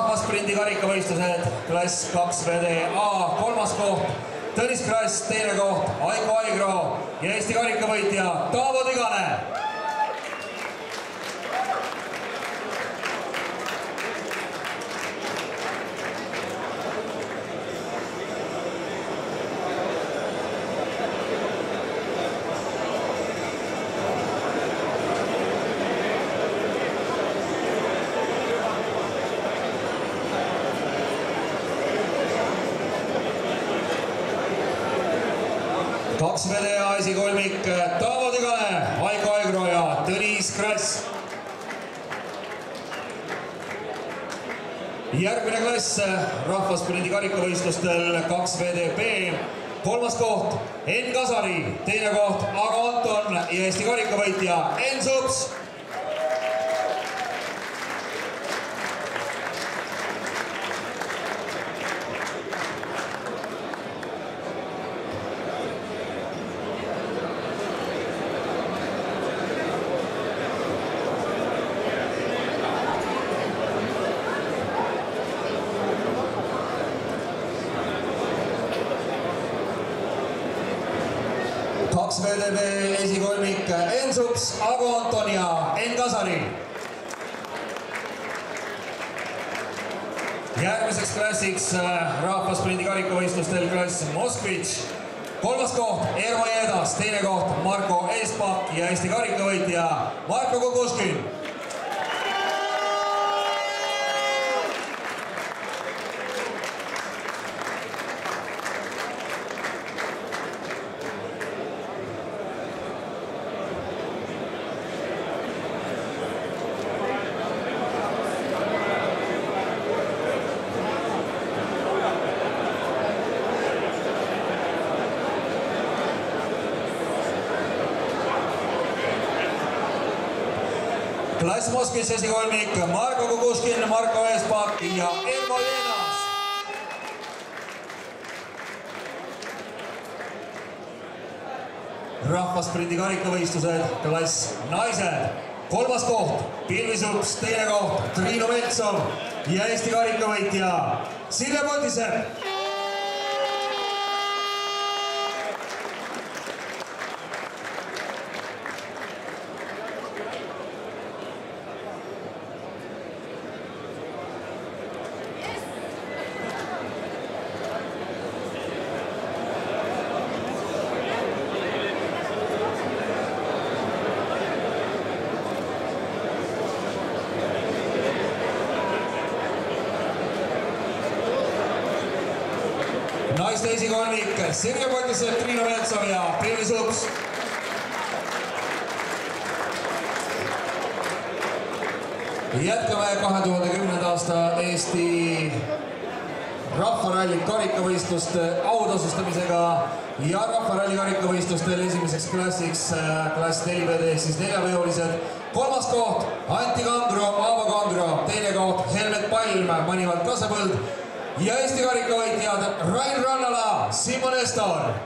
rahvasprindi karikavõistlused, klass 2VDA, 3. koht, Tõnis Krass, 2. koht, Aiko Aigro ja Eesti karikavõitja Taavo Tigane. Kaks VDA esikolmik Taavo Tigane, Aiko Aigro ja Tõnis Krass. Järgmine klass rahvasprindi karikavõistlustel 2VDB, 3. koht Enn Kasari, 2. koht Aga Anton ja Eesti karikavõitja Enn Sups. Kaks VDB esikolmik Enn Sups, Ago Anton ja Enn Kasari. Järgmiseks klassiks rahvasprindi karikavõistlustel klass Moskvitš, 3. koht Ermo Jeedas, 2. koht Marko Eespak ja Eesti karikavõitja Marko Kukuškin. Klass Moskvitš esikolmik Marko Kukuškin, Marko Eespak ja Ermo Jeedas. Rahvasprindi karikavõistlused, klass naised, 3. koht Pilvi Sups, 2. koht Triinu Meltsov ja Eesti karikavõitja Sille Potisepp. Naiste esikolmik Sirje Potisepp, Triinu Meltsov ja Pilvi Sups. Jätkame 2010. aasta Eesti rahvaralli karikavõistluste autasustamisega ja rahvaralli karikavõistlustel esimeseks klassiks klass 4VD ehk siis 4-veolised. 3. koht Anti Kangro, Aavo Kangro, 2. koht Helmet Palm, Manivald Kasepõld ja Eesti karikavõitjad Rain Rannala, Simon Estor.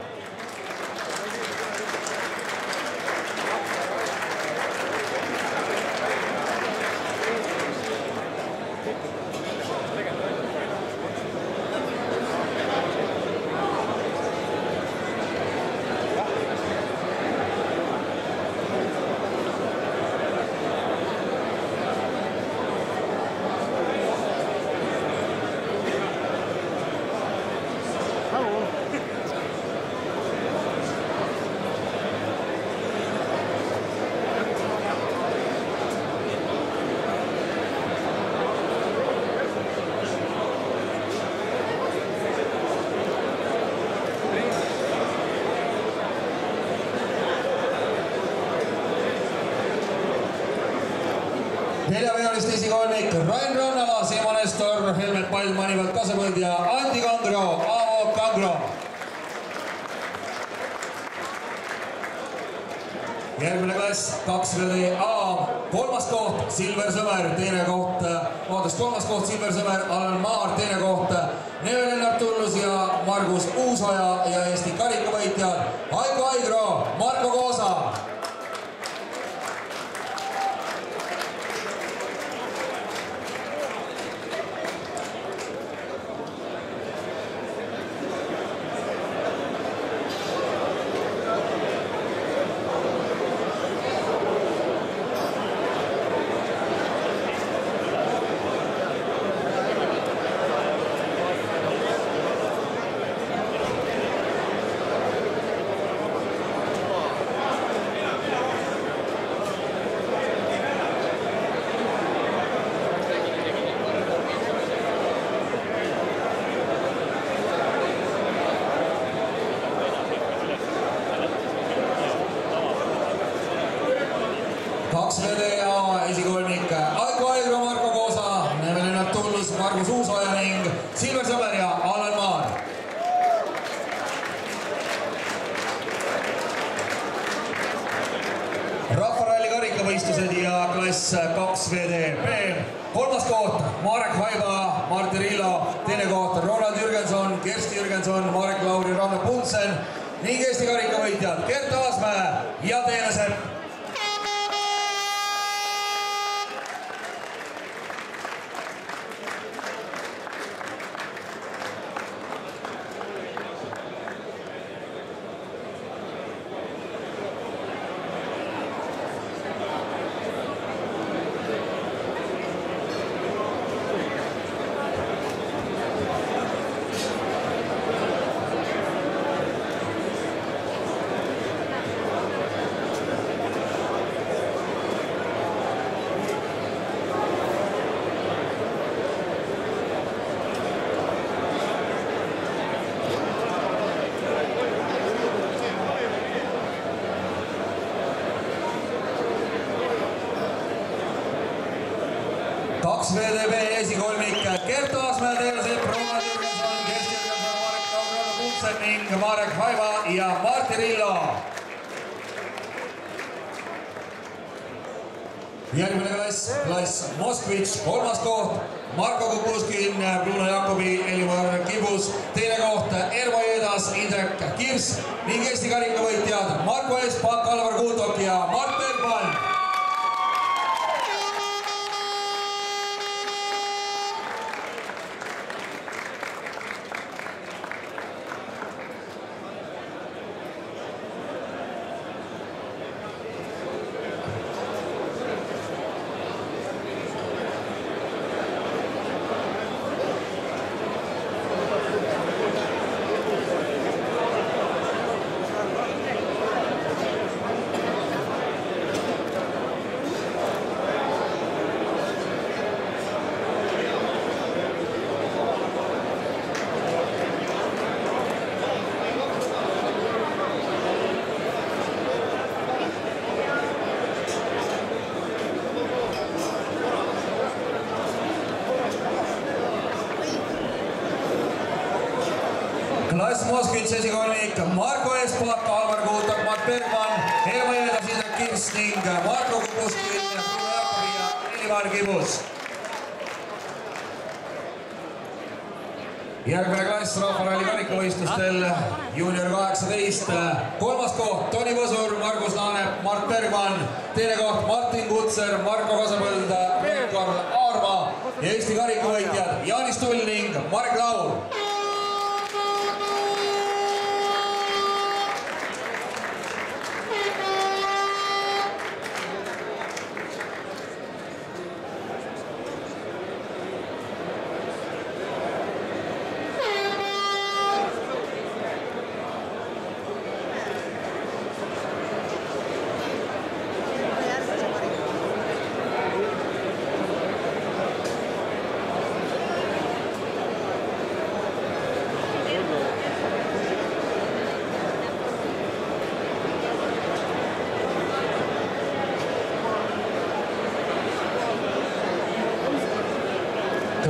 Neljaveoliste esikolmik Rain Rannala, Simon Estor, Helmet Palm, Manivald Kasepõld ja Anti Kangro, Aavo Kangro. Järgmine klass 2VDA, 3. koht Silver Sõmer, 3. koht Silver Sõmer, Alan Maar, 2. koht Neve Lennart Tullus ja Margus Uusoja ja Eesti karikavõitjad Aiko Aigro, Marko Koosa. Kruusoja ning Silver Sõber ja Alan Maar. Rahvaralli karikavõistlused ja klass 2VDB. Kolmas koht Marek Haiba, Martti Rillo, teine koht Ronald Jürgenson, Kersti Jürgenson, Marek Lauri, Ranno Puntsen ning Eesti karikavõitjad Gert Aasmäe ja Teele Sepp. Kaks VDB esikolmik Gert Aasmäe, Teele Sepp, Ronald Jürgenson, Kersti Jürgenson, Marek Lauri, Ranno Puntsen ning Marek Haiba ja Martti Rillo. Järgmine klass Moskvitš, kolmas koht Marko Kukuskin, Bruno Jakobi, Elimar Kibus, teine koht Ervo Jõedas, Indrek Kirs ning Eesti karikavõitjad Marko Espak, Alvar Kuutok ja Mart Bergman. Klass Moskvitš esikolmik Marko Espak, Alvar Kuutok, Mart Bergman, Ervo Jõedas, Indrek Kirs ning Marko Kukuskin, Bruno Jakobi ja Elimar Kibus. Järgmine klass rahvaralli karikavõistlustel juunior 18. Kolmas koht Toni Võsur, Margus Laanep, Mart Bergman, teine koht Martin Kutser, Marko Kasapõld, Karl Aarma ja Eesti karikavõitjad Jaanis Tull ning Marek Laur.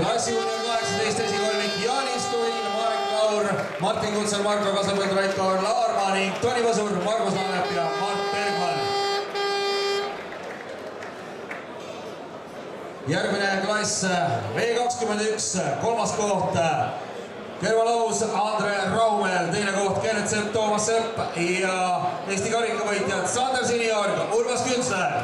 Klassi juunior 18 esikolmik Jaanis Tull, Marek Laur, Martin Kutser, Marko Kasapõld, Karl Aarma ning Toni Võsur, Margus Laanep ja Mart Bergman. Järgmine klass V21, kolmas koht Kervo Laus, Andre Raumel, teine koht Kennet Sepp, Toomas Sepp ja Eesti karikavõitjad Sander Siniorg, Urmas Küntsler.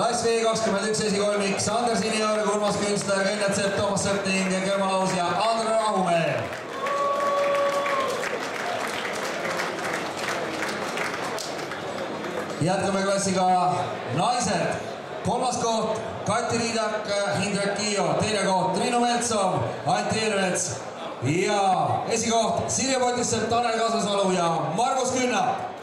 klass V21 esikolmik Sander Siniorg, Urmas Künstler, Kennet Sepp, Toomas Sepp ning kõrvalausja Andre Rahumäe. Jätkame klassiga naised. Kolmas koht Kati Riidak, Hindrek Kiio, teine koht Triinu Metsov, Anti Eelmets ja esikoht Sirje Potissepp, Tanel Kasasalu ja Margus Künnap.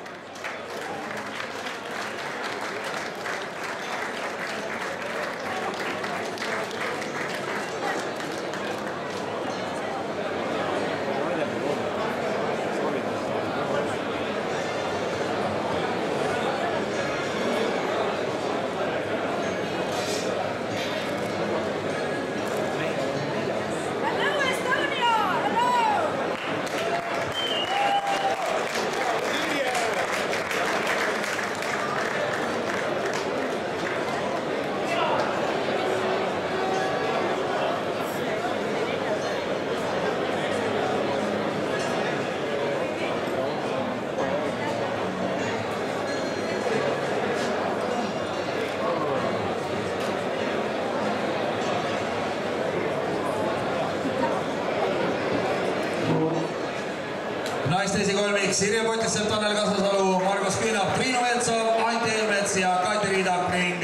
Naiste esikolmik Sirje Potissepp, Tanel Kasasalu, Margus Künnap, Triinu Metsov, Anti Eelmets ja Kati Riidak ning